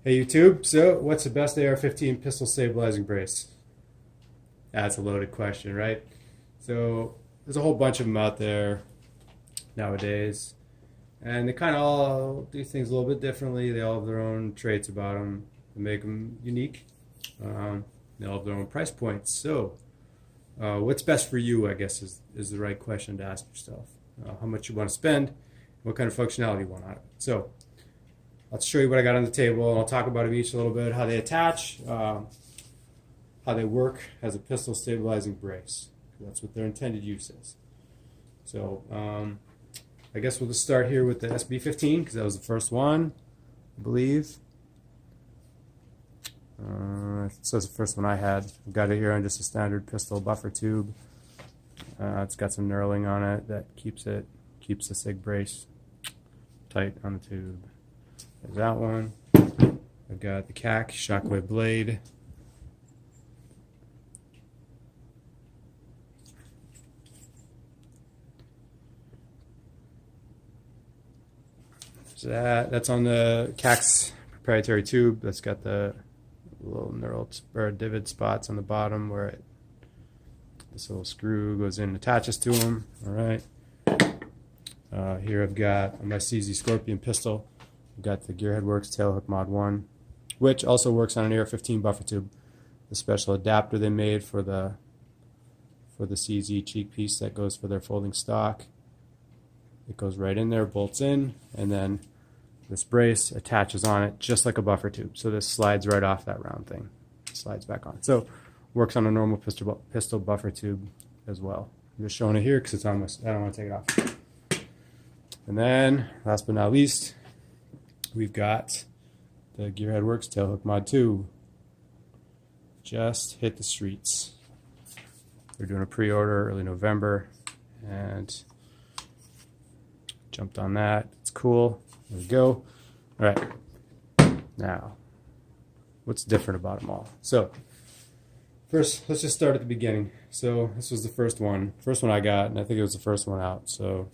Hey YouTube, so what's the best AR-15 pistol stabilizing brace? That's a loaded question, right? So there's a whole bunch of them out there nowadays, and they kind of all do things a little bit differently. They all have their own traits about them that make them unique. They all have their own price points. So what's best for you, I guess, is the right question to ask yourself. How much you want to spend, what kind of functionality you want out of it. So I'll show you what I got on the table, and I'll talk about them each a little bit, how they attach, how they work as a pistol stabilizing brace. That's what their intended use is. So I guess we'll just start here with the SB15 because that was the first one, I believe. So that's the first one I had. I've got it here on just a standard pistol buffer tube. It's got some knurling on it that keeps the SIG brace tight on the tube. There's that one. I've got the CAC shockwave blade. So that's on the CAC's proprietary tube. That's got the little knurled or divot spots on the bottom where this little screw goes in and attaches to them. All right. Here I've got on my CZ Scorpion pistol. We've got the Gearhead Works Tailhook Mod 1, which also works on an AR-15 buffer tube. The special adapter they made for the CZ cheek piece that goes for their folding stock. It goes right in there, bolts in, and then this brace attaches on it just like a buffer tube. So this slides right off that round thing. Slides back on. So works on a normal pistol buffer tube as well. I'm just showing it here because it's on my, I don't want to take it off. And then, last but not least, we've got the Gearhead Works Tailhook Mod 2. Just hit the streets. They're doing a pre-order early November, and jumped on that. It's cool. There we go. All right. Now, what's different about them all? So, first, let's just start at the beginning. So, this was the first one I got, and I think it was the first one out. So,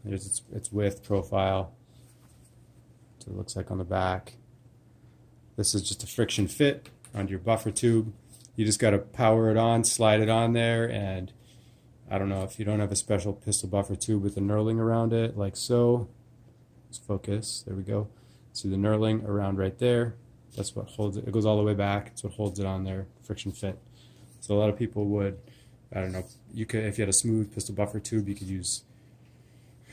there's its width profile. So it looks like on the back. This is just a friction fit onto your buffer tube. You just got to power it on, slide it on there, and I don't know if you don't have a special pistol buffer tube with the knurling around it, like so. Let's focus. There we go. See the knurling around right there. That's what holds it. It goes all the way back. It's what holds it on there. Friction fit. So a lot of people would, I don't know, you could, if you had a smooth pistol buffer tube, you could use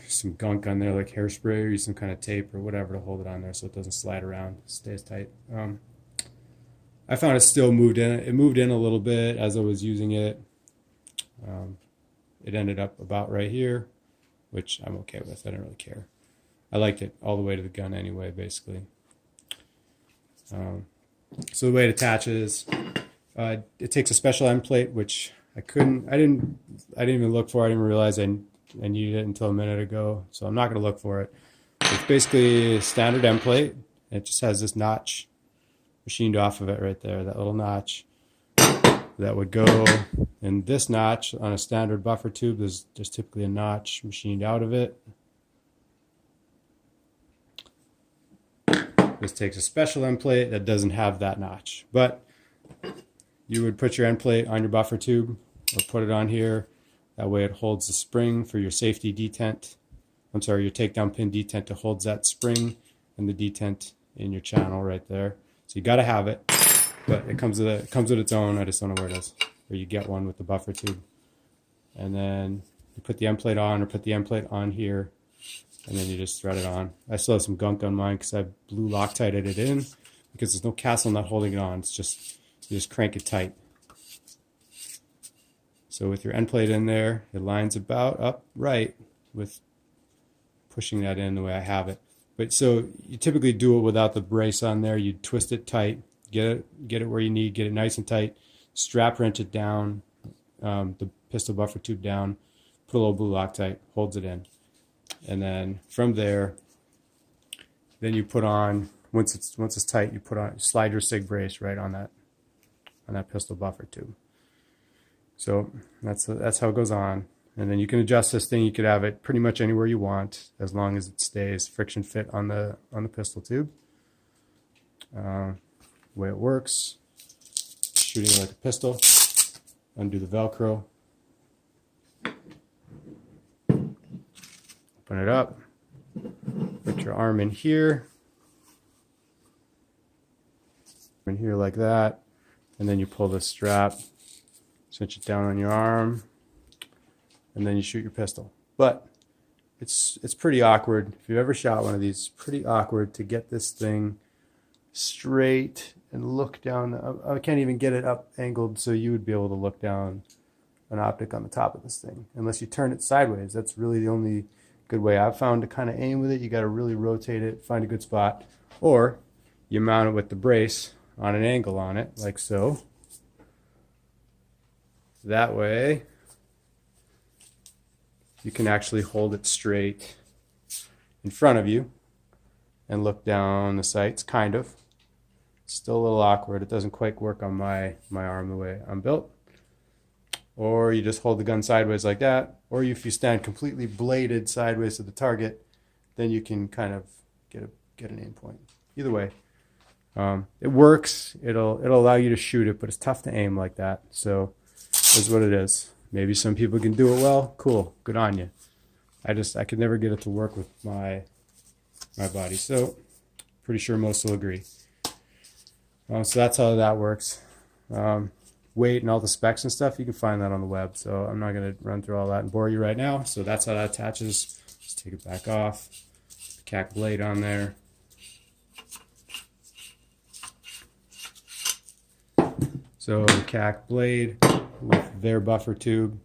some gunk on there like hairspray or use some kind of tape or whatever to hold it on there so it doesn't slide around, it stays tight. I found it still moved in. It moved in a little bit as I was using it. It ended up about right here, which I'm okay with. I don't really care. I liked it all the way to the gun anyway, basically. So the way it attaches, it takes a special end plate, which I didn't even look for. I didn't realize I needed it until a minute ago, so I'm not going to look for it. It's basically a standard end plate. It just has this notch machined off of it right there, that little notch that would go in this notch on a standard buffer tube. There's just typically a notch machined out of it. This takes a special end plate that doesn't have that notch, but you would put your end plate on your buffer tube or put it on here. That way it holds the spring for your safety detent. I'm sorry, your takedown pin detent to holds that spring and the detent in your channel right there. So you got to have it, but it comes with its own. I just don't know where it is. Or you get one with the buffer tube. And then you put the end plate on or put the end plate on here, and then you just thread it on. I still have some gunk on mine because I blue Loctited it in because there's no castle nut holding it on. It's just, you just crank it tight. So with your end plate in there, it lines about up right with pushing that in the way I have it. But so you typically do it without the brace on there. You twist it tight, get it where you need, get it nice and tight, strap wrench it down, the pistol buffer tube down, put a little blue Loctite, holds it in. And then from there, then you put on, once it's tight, you slide your SIG brace right on that pistol buffer tube. So that's how it goes on. And then you can adjust this thing. You could have it pretty much anywhere you want as long as it stays friction fit on the pistol tube. way it works, shooting like a pistol. Undo the Velcro. Open it up. Put your arm in here. In here like that. And then you pull the strap, cinch it down on your arm, and then you shoot your pistol. But it's pretty awkward. If you've ever shot one of these, it's pretty awkward to get this thing straight and look down. I can't even get it up angled so you would be able to look down an optic on the top of this thing. Unless you turn it sideways. That's really the only good way I've found to kind of aim with it. You got to really rotate it, find a good spot. Or you mount it with the brace on an angle on it, like so. That way you can actually hold it straight in front of you and look down the sights, kind of. It's still a little awkward. It doesn't quite work on my arm the way I'm built. Or you just hold the gun sideways like that. Or if you stand completely bladed sideways to the target, then you can kind of get an aim point. Either way, it works. It'll allow you to shoot it, but it's tough to aim like that. So is what it is. Maybe some people can do it well. Cool, good on you. I could never get it to work with my body. So pretty sure most will agree. So that's how that works. Weight and all the specs and stuff, you can find that on the web. So I'm not going to run through all that and bore you right now. So that's how that attaches. Just take it back off. The cack blade on there. So the cack blade with their buffer tube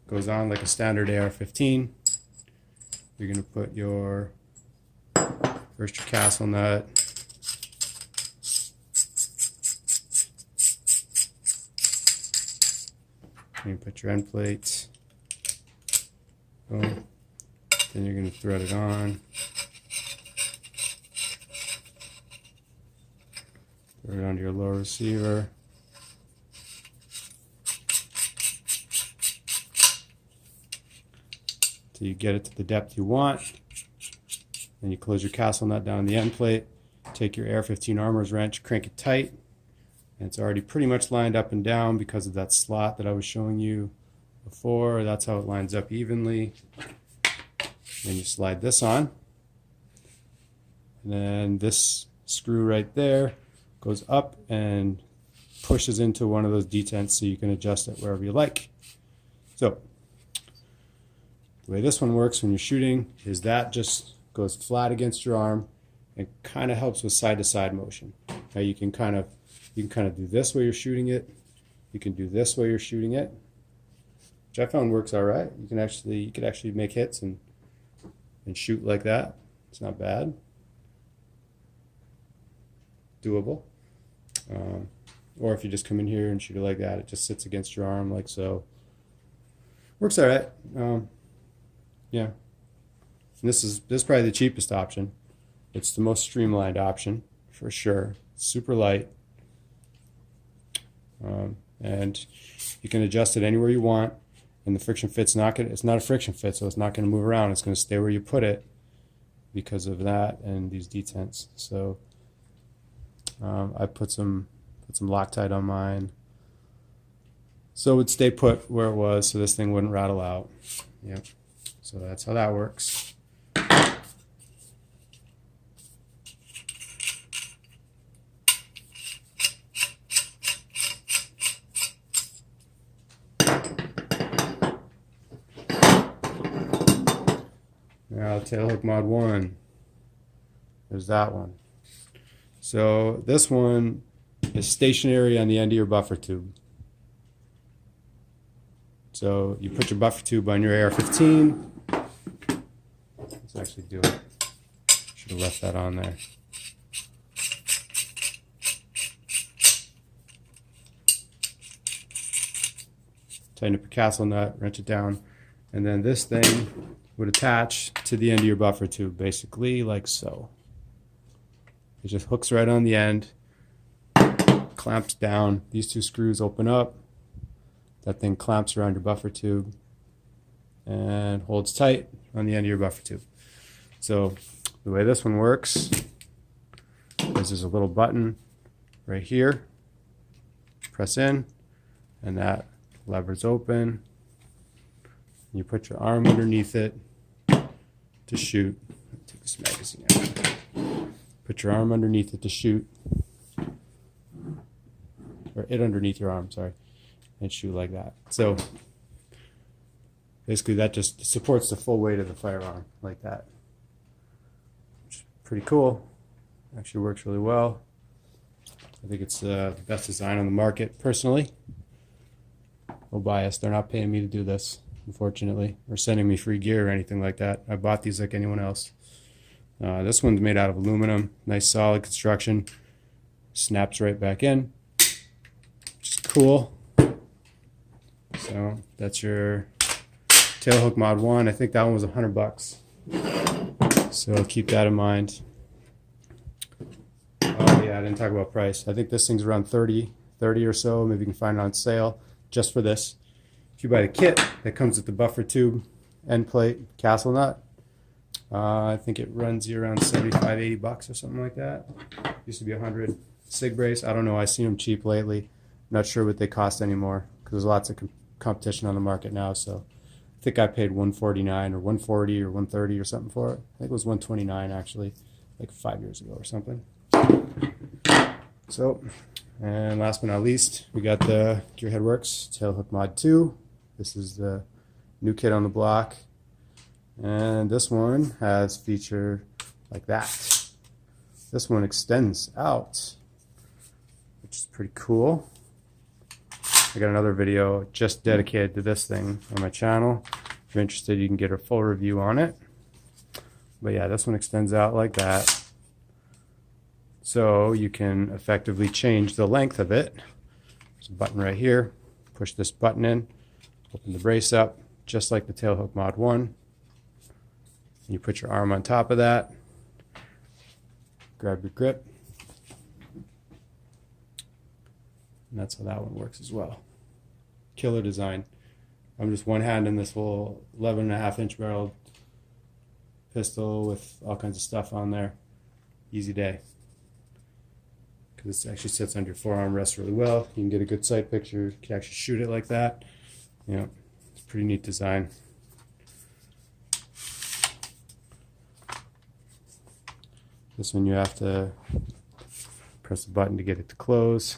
goes on like a standard AR-15. You're going to put your first your castle nut, you put your end plates. Boom. Then you're going to thread it on. Throw it onto your lower receiver. Till you get it to the depth you want. Then you close your castle nut down the end plate. Take your AR-15 armor's wrench, crank it tight. And it's already pretty much lined up and down because of that slot that I was showing you before. That's how it lines up evenly. Then you slide this on. And then this screw right there goes up and pushes into one of those detents so you can adjust it wherever you like. So the way this one works when you're shooting is that just goes flat against your arm and kind of helps with side-to-side motion. Now you can kind of do this while you're shooting it. You can do this while you're shooting it, which I found works all right. You could actually make hits and shoot like that. It's not bad. Doable. Or if you just come in here and shoot it like that, it just sits against your arm like so. Works all right. Yeah. And this is probably the cheapest option. It's the most streamlined option for sure. It's super light. And you can adjust it anywhere you want. And the friction fit's it's not a friction fit, so it's not going to move around. It's going to stay where you put it because of that and these detents. So I put some Loctite on mine so it would stay put where it was so this thing wouldn't rattle out. Yep. So that's how that works. Now Tailhook Mod 1. There's that one. So this one is stationary on the end of your buffer tube. So you put your buffer tube on your AR-15. Let's actually do it. Should have left that on there. Tighten up your castle nut, wrench it down, and then this thing would attach to the end of your buffer tube, basically like so. It just hooks right on the end, clamps down. These two screws open up. That thing clamps around your buffer tube and holds tight on the end of your buffer tube. So the way this one works is there's a little button right here. Press in, and that lever's open. You put your arm underneath it to shoot. Take this magazine out. Put your arm underneath it to shoot. Or it underneath your arm, sorry. And shoot like that. So basically that just supports the full weight of the firearm like that. Which is pretty cool. Actually works really well. I think it's the best design on the market personally. No bias. They're not paying me to do this, unfortunately, or sending me free gear or anything like that. I bought these like anyone else. This one's made out of aluminum. Nice solid construction. Snaps right back in. Which is cool. So that's your Tailhook Mod 1. I think that one was $100. So keep that in mind. Oh yeah, I didn't talk about price. I think this thing's around 30 or so. Maybe you can find it on sale just for this. If you buy the kit that comes with the buffer tube, end plate, castle nut, I think it runs you around 75, 80 bucks or something like that. Used to be 100. Sig brace, I don't know. I've seen them cheap lately. Not sure what they cost anymore because there's lots of competition on the market now. So I think I paid $149 or $140 or $130 or something for it. I think it was $129 actually, like 5 years ago or something. So, and last but not least, we got the Gearhead Works Tailhook Mod 2. This is the new kit on the block. And this one has feature like that. This one extends out, which is pretty cool. I got another video just dedicated to this thing on my channel. If you're interested, you can get a full review on it. But yeah, this one extends out like that. So you can effectively change the length of it. There's a button right here. Push this button in, open the brace up, just like the Tailhook Mod 1. You put your arm on top of that, grab your grip, and that's how that one works as well. Killer design. I'm just one hand in this little 11.5-inch barreled pistol with all kinds of stuff on there. Easy day. This actually sits under your forearm, rests really well. You can get a good sight picture. You can actually shoot it like that. Yeah, it's a pretty neat design. This one you have to press the button to get it to close.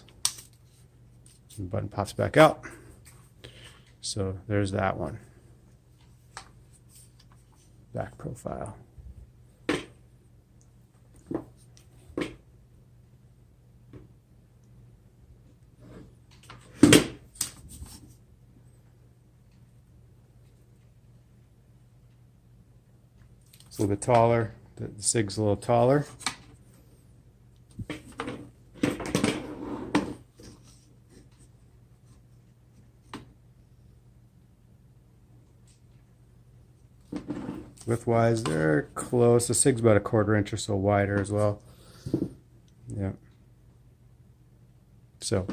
And the button pops back out. So there's that one. Back profile. It's a little bit taller. The SIG's a little taller. Width-wise, they're close. The SIG's about 1/4 inch or so wider as well. Yeah. So,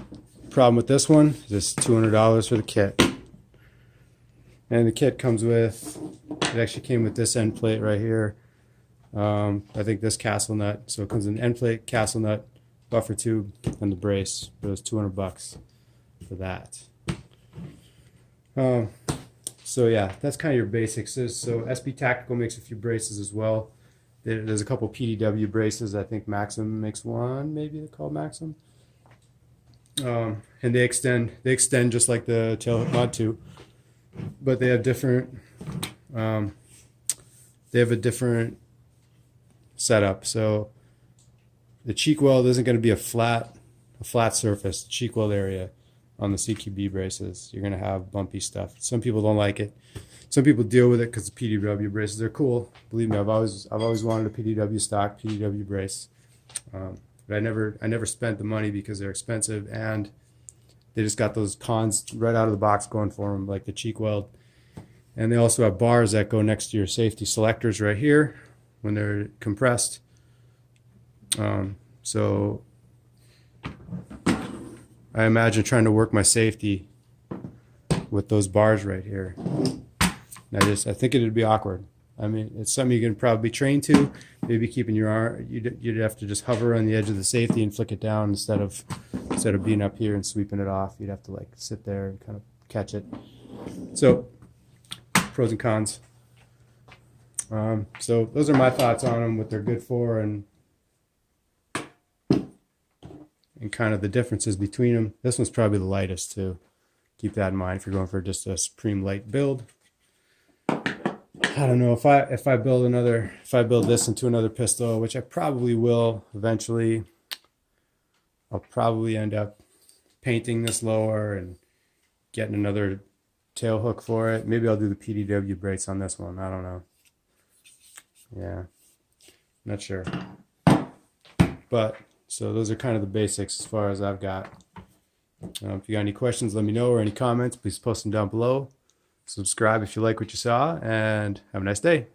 problem with this one is it's $200 for the kit. And the kit comes with, it actually came with this end plate right here. I think this castle nut. So it comes in end plate, castle nut, buffer tube, and the brace. It was $200 for that. So yeah, that's kind of your basics. So SB Tactical makes a few braces as well. There's a couple Pdw braces. I think Maxim makes one. Maybe they're called Maxim. And they extend just like the Tailhook Mod 2. But they have different a different setup. So the cheek weld isn't going to be a flat surface, cheek weld area on the CQB braces. You're going to have bumpy stuff. Some people don't like it. Some people deal with it because the PDW braces are cool. Believe me, I've always wanted a PDW stock, PDW brace. But I never spent the money because they're expensive, and they just got those cons right out of the box going for them, like the cheek weld. And they also have bars that go next to your safety selectors right here when they're compressed. So I imagine trying to work my safety with those bars right here. And I think it'd be awkward. I mean, it's something you can probably train to. Maybe keeping your arm, you'd have to just hover on the edge of the safety and flick it down instead of being up here and sweeping it off. You'd have to like sit there and kind of catch it. So pros and cons. So those are my thoughts on them, what they're good for, and kind of the differences between them. This one's probably the lightest too. Keep that in mind if you're going for just a supreme light build. I don't know if I build this into another pistol, which I probably will eventually. I'll probably end up painting this lower and getting another tail hook for it. Maybe I'll do the Pdw brace on this one. I don't know. Yeah, not sure. But so those are kind of the basics as far as I've got. If you got any questions, let me know, or any comments, please post them down below. Subscribe if you like what you saw, and have a nice day.